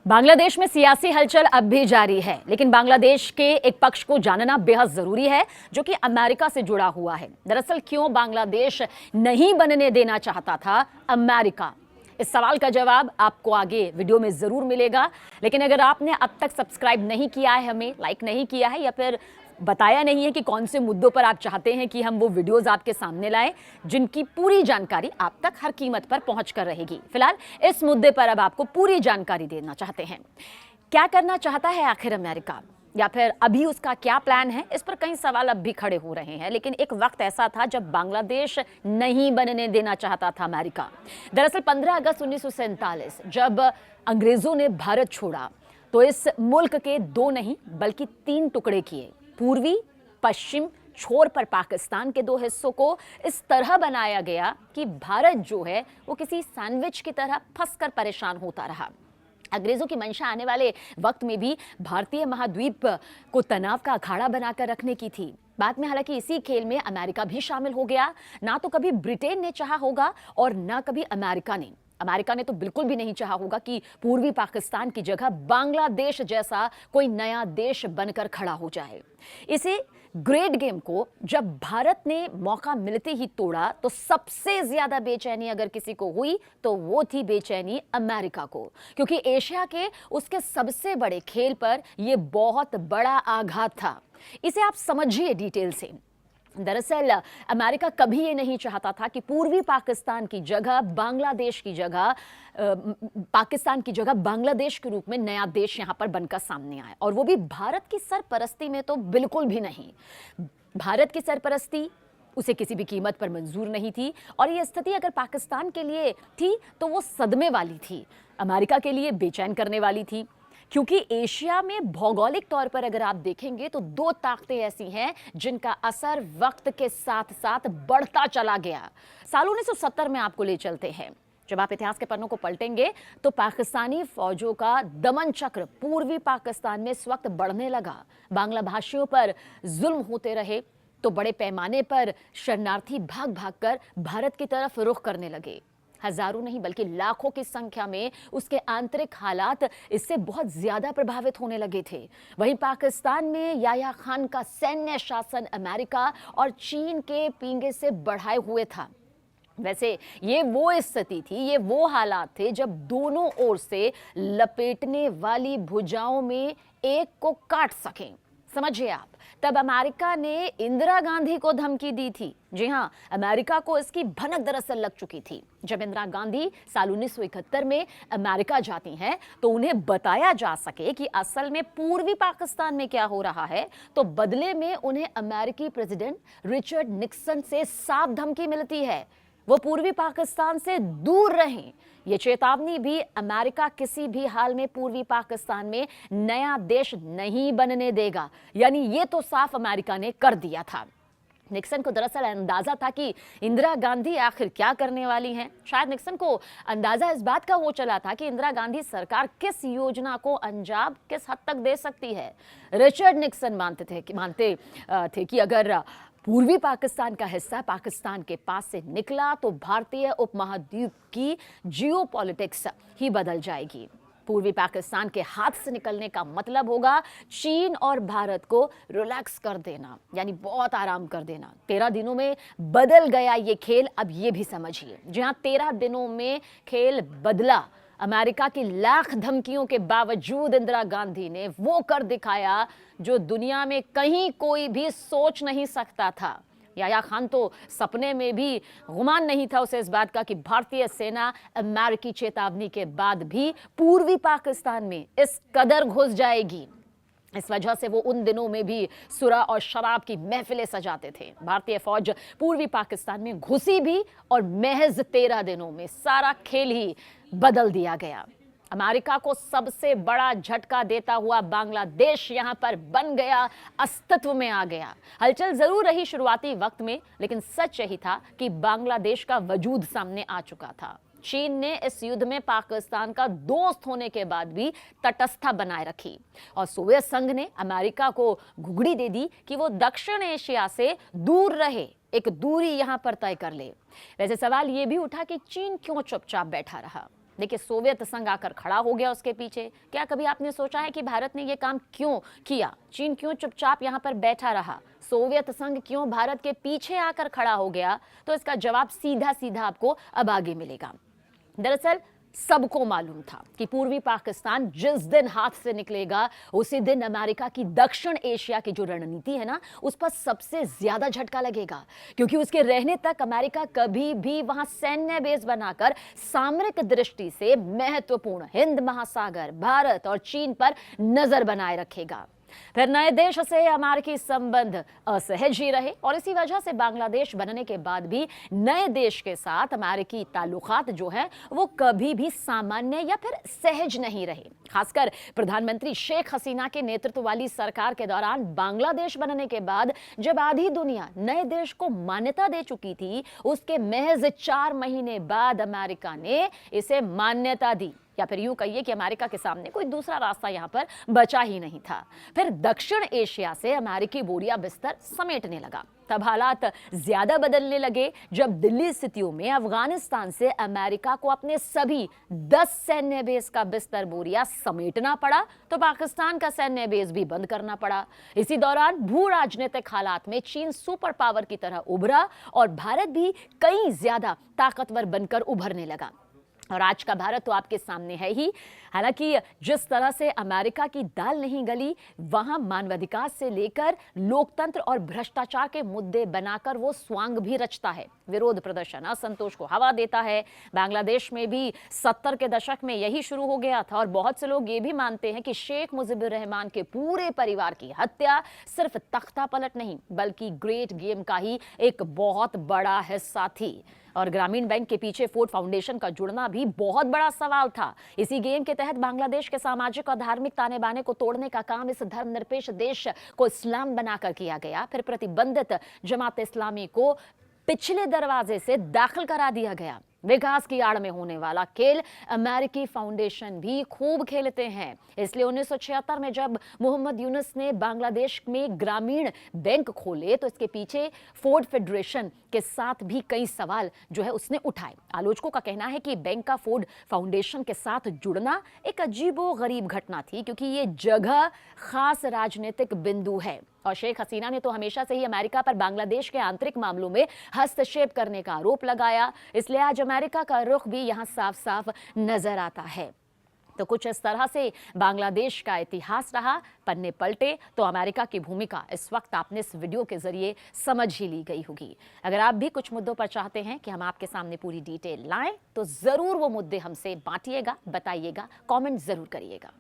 बांग्लादेश में सियासी हलचल अब भी जारी है, लेकिन बांग्लादेश के एक पक्ष को जानना बेहद जरूरी है जो कि अमेरिका से जुड़ा हुआ है। दरअसल क्यों बांग्लादेश नहीं बनने देना चाहता था अमेरिका? इस सवाल का जवाब आपको आगे वीडियो में जरूर मिलेगा। लेकिन अगर आपने अब तक सब्सक्राइब नहीं किया है, हमें लाइक नहीं किया है या फिर बताया नहीं है कि कौन से मुद्दों पर आप चाहते हैं कि हम वो वीडियोस आपके सामने लाएं जिनकी पूरी जानकारी आप तक हर कीमत पर पहुंच कर रहेगी, फिलहाल इस मुद्दे पर अब आपको पूरी जानकारी देना चाहते हैं। क्या करना चाहता है आखिर अमेरिका, या फिर अभी उसका क्या प्लान है? इस पर कई सवाल अब भी खड़े हो रहे हैं। लेकिन एक वक्त ऐसा था जब बांग्लादेश नहीं बनने देना चाहता था अमेरिका। दरअसल 15 अगस्त 1947 जब अंग्रेजों ने भारत छोड़ा तो इस मुल्क के दो नहीं बल्कि 3 टुकड़े किए। पूर्वी पश्चिम छोर पर पाकिस्तान के 2 हिस्सों को इस तरह बनाया गया कि भारत जो है वो किसी सैंडविच की तरह फंसकर परेशान होता रहा। अंग्रेजों की मंशा आने वाले वक्त में भी भारतीय महाद्वीप को तनाव का अखाड़ा बनाकर रखने की थी। बाद में हालांकि इसी खेल में अमेरिका भी शामिल हो गया। ना तो कभी ब्रिटेन ने चाहा होगा और ना कभी अमेरिका ने। अमेरिका ने तो बिल्कुल भी नहीं चाहा होगा कि पूर्वी पाकिस्तान की जगह बांग्लादेश जैसा कोई नया देश बनकर खड़ा हो जाए। इसे ग्रेट गेम को जब भारत ने मौका मिलते ही तोड़ा तो सबसे ज्यादा बेचैनी अगर किसी को हुई तो वो थी बेचैनी अमेरिका को, क्योंकि एशिया के उसके सबसे बड़े खेल पर यह बहुत बड़ा आघात था। इसे आप समझिए डिटेल से। दरअसल अमेरिका कभी ये नहीं चाहता था कि पूर्वी पाकिस्तान की जगह बांग्लादेश की जगह पाकिस्तान की जगह बांग्लादेश के रूप में नया देश यहां पर बनकर सामने आए, और वो भी भारत की सरपरस्ती में तो बिल्कुल भी नहीं। भारत की सरपरस्ती उसे किसी भी कीमत पर मंजूर नहीं थी, और ये स्थिति अगर पाकिस्तान के लिए थी तो वो सदमे वाली थी, अमेरिका के लिए बेचैन करने वाली थी। क्योंकि एशिया में भौगोलिक तौर पर अगर आप देखेंगे तो 2 ताकतें ऐसी हैं जिनका असर वक्त के साथ साथ बढ़ता चला गया। साल 1970 में आपको ले चलते हैं। जब आप इतिहास के पन्नों को पलटेंगे तो पाकिस्तानी फौजों का दमन चक्र पूर्वी पाकिस्तान में इस वक्त बढ़ने लगा। बांग्ला भाषियों पर जुल्म होते रहे तो बड़े पैमाने पर शरणार्थी भाग भाग कर भारत की तरफ रुख करने लगे। हजारों नहीं बल्कि लाखों की संख्या में उसके आंतरिक हालात इससे बहुत ज्यादा प्रभावित होने लगे थे। वहीं पाकिस्तान में याह्या खान का सैन्य शासन अमेरिका और चीन के पींगे से बढ़ाए हुए था। वैसे ये वो स्थिति थी, ये वो हालात थे जब दोनों ओर से लपेटने वाली भुजाओं में एक को काट सकें। समझिए आप, तब अमेरिका ने इंदिरा गांधी को धमकी दी थी। जी हां, अमेरिका को इसकी भनक दरअसल लग चुकी थी। जब इंदिरा गांधी साल 1971 में अमेरिका जाती हैं तो उन्हें बताया जा सके कि असल में पूर्वी पाकिस्तान में क्या हो रहा है, तो बदले में उन्हें अमेरिकी प्रेसिडेंट रिचर्ड निक्सन से साफ धमकी मिलती है, वो पूर्वी पाकिस्तान से दूर रहें। ये चेतावनी भी अमेरिका किसी भी हाल में पूर्वी पाकिस्तान में नया देश नहीं बनने देगा, यानी ये तो साफ अमेरिका ने कर दिया था। निक्सन को दरअसल अंदाजा था कि इंदिरा गांधी आखिर क्या करने वाली हैं। शायद निक्सन को अंदाजा इस बात का हो चला था कि इंदिरा गांधी सरकार किस योजना को अंजाम किस हद तक दे सकती है। रिचर्ड निक्सन मानते थे कि अगर पूर्वी पाकिस्तान का हिस्सा पाकिस्तान के पास से निकला तो भारतीय उपमहाद्वीप की जियोपॉलिटिक्स ही बदल जाएगी। पूर्वी पाकिस्तान के हाथ से निकलने का मतलब होगा चीन और भारत को रिलैक्स कर देना, यानी बहुत आराम कर देना। 13 दिनों में बदल गया ये खेल, अब ये भी समझिए। जहां 13 दिनों में खेल बदला, अमेरिका की लाख धमकियों के बावजूद इंदिरा गांधी ने वो कर दिखाया जो दुनिया में कहीं कोई भी सोच नहीं सकता था। याह्या खान तो सपने में भी गुमान नहीं था उसे इस बात का कि भारतीय सेना अमेरिकी चेतावनी के बाद भी पूर्वी पाकिस्तान में इस कदर घुस जाएगी। इस वजह से वो उन दिनों में भी सुरा और शराब की महफिलें सजाते थे। भारतीय फौज पूर्वी पाकिस्तान में घुसी भी और महज 13 दिनों में सारा खेल ही बदल दिया गया। अमेरिका को सबसे बड़ा झटका देता हुआ बांग्लादेश यहां पर बन गया, अस्तित्व में आ गया। हलचल जरूर रही शुरुआती वक्त में, लेकिन सच यही था कि बांग्लादेश का वजूद सामने आ चुका था। चीन ने इस युद्ध में पाकिस्तान का दोस्त होने के बाद भी तटस्थता बनाए रखी, और सोवियत संघ ने अमेरिका को घुघड़ी दे दी कि वो दक्षिण एशिया से दूर रहे, एक दूरी यहां पर तय कर ले। वैसे सवाल ये भी उठा कि चीन क्यों चुपचाप बैठा रहा। देखिए, सोवियत संघ आकर खड़ा हो गया उसके पीछे। क्या कभी आपने सोचा है कि भारत ने यह काम क्यों किया? चीन क्यों चुपचाप यहां पर बैठा रहा? सोवियत संघ क्यों भारत के पीछे आकर खड़ा हो गया? तो इसका जवाब सीधा सीधा आपको अब आगे मिलेगा। दरअसल सबको मालूम था कि पूर्वी पाकिस्तान जिस दिन हाथ से निकलेगा, उसी दिन अमेरिका की दक्षिण एशिया की जो रणनीति है ना, उस पर सबसे ज्यादा झटका लगेगा, क्योंकि उसके रहने तक अमेरिका कभी भी वहां सैन्य बेस बनाकर सामरिक दृष्टि से महत्वपूर्ण हिंद महासागर, भारत और चीन पर नजर बनाए रखेगा। फिर नए देश से अमेरिकी संबंध असहज ही रहे और इसी वजह से बांग्लादेश बनने के बाद भी नए देश के साथ अमेरिकी ताल्लुकात जो है वो कभी भी सामान्य या फिर सहज नहीं रहे। खासकर प्रधानमंत्री शेख हसीना के नेतृत्व वाली सरकार के दौरान बांग्लादेश बनने के बाद जब आधी दुनिया नए देश को मान्यता दे चुकी थी, उसके महज 4 महीने बाद अमेरिका ने इसे मान्यता दी, या फिर यूं कहिए कि अमेरिका के सामने कोई दूसरा रास्ता यहां पर बचा ही नहीं था। फिर दक्षिण एशिया से अमेरिकी बोरिया बिस्तर समेटने लगा। तब हालात ज्यादा बदलने लगे जब दिल्ली स्थितियों में अफगानिस्तान से अमेरिका को अपने सभी 10 सैन्य बेस का बिस्तर बोरिया समेटना पड़ा, तो पाकिस्तान का सैन्य बेस भी बंद करना पड़ा। इसी दौरान भू राजनीतिक हालात में चीन सुपर पावर की तरह उभरा और भारत भी कई ज्यादा ताकतवर बनकर उभरने लगा। और आज का भारत तो आपके सामने है ही। हालांकि जिस तरह से अमेरिका की दाल नहीं गली, वहां मानवाधिकार से लेकर लोकतंत्र और भ्रष्टाचार के मुद्दे बनाकर वो स्वांग भी रचता है, विरोध प्रदर्शन, असंतोष को हवा देता है। बांग्लादेश में भी 70 के दशक में यही शुरू हो गया था और बहुत से लोग ये भी मानते हैं कि शेख मुजीबुर रहमान के पूरे परिवार की हत्या सिर्फ तख्ता पलट नहीं बल्कि ग्रेट गेम का ही एक बहुत बड़ा हिस्सा थी। और ग्रामीण बैंक के पीछे फोर्ड फाउंडेशन का जुड़ना भी बहुत बड़ा सवाल था। इसी गेम के तहत बांग्लादेश के सामाजिक और धार्मिक ताने बाने को तोड़ने का काम इस धर्मनिरपेक्ष देश को इस्लाम बनाकर किया गया। फिर प्रतिबंधित जमात इस्लामी को पिछले दरवाजे से दाखिल करा दिया गया। विकास की आड़ में होने वाला खेल अमेरिकी फाउंडेशन भी खूब खेलते हैं। इसलिए 1976 में जब मोहम्मद यूनुस ने बांग्लादेश में ग्रामीण बैंक खोले तो इसके पीछे फोर्ड फेडरेशन के साथ भी कई सवाल जो है उसने उठाए। आलोचकों का कहना है कि बैंक का फोर्ड फाउंडेशन के साथ जुड़ना एक अजीबो गरीब घटना थी, क्योंकि ये जगह खास राजनीतिक बिंदु है और शेख हसीना ने तो हमेशा से ही अमेरिका पर बांग्लादेश के आंतरिक मामलों में हस्तक्षेप करने का आरोप लगाया। इसलिए आज अमेरिका का रुख भी यहां साफ साफ नजर आता है। तो कुछ इस तरह से बांग्लादेश का इतिहास रहा। पन्ने पलटे तो अमेरिका की भूमिका इस वक्त आपने इस वीडियो के जरिए समझ ही ली गई होगी। अगर आप भी कुछ मुद्दों पर चाहते हैं कि हम आपके सामने पूरी डिटेल लाएं तो जरूर वो मुद्दे हमसे बांटिएगा, बताइएगा, कमेंट जरूर करिएगा।